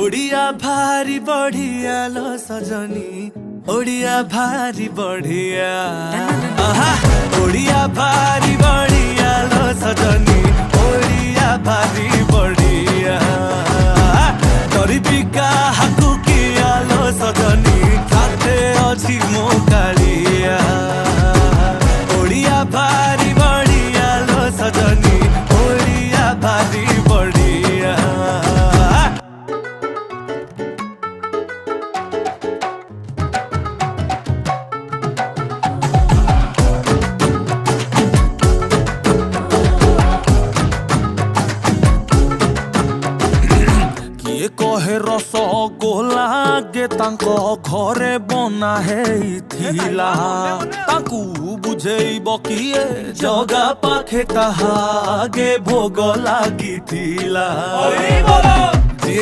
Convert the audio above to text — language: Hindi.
ओडिया भारी बढ़िया लो सजनी ओडिया भारी बढ़िया आहा ओडिया भारी बढ़िया लो सजनी ओडिया भारी बढ़िया तोरी बिका हाकु किया लो सजनी खाते अछि मो कालिया ओडिया भारी बढ़िया लो सजनी ओडिया भारी बढ़िया कहे रस गोला गे तांको घरे बना हेइथिला तांकु बुझेइब किए जगा पाखे ताहा गे भोग लागिथिला।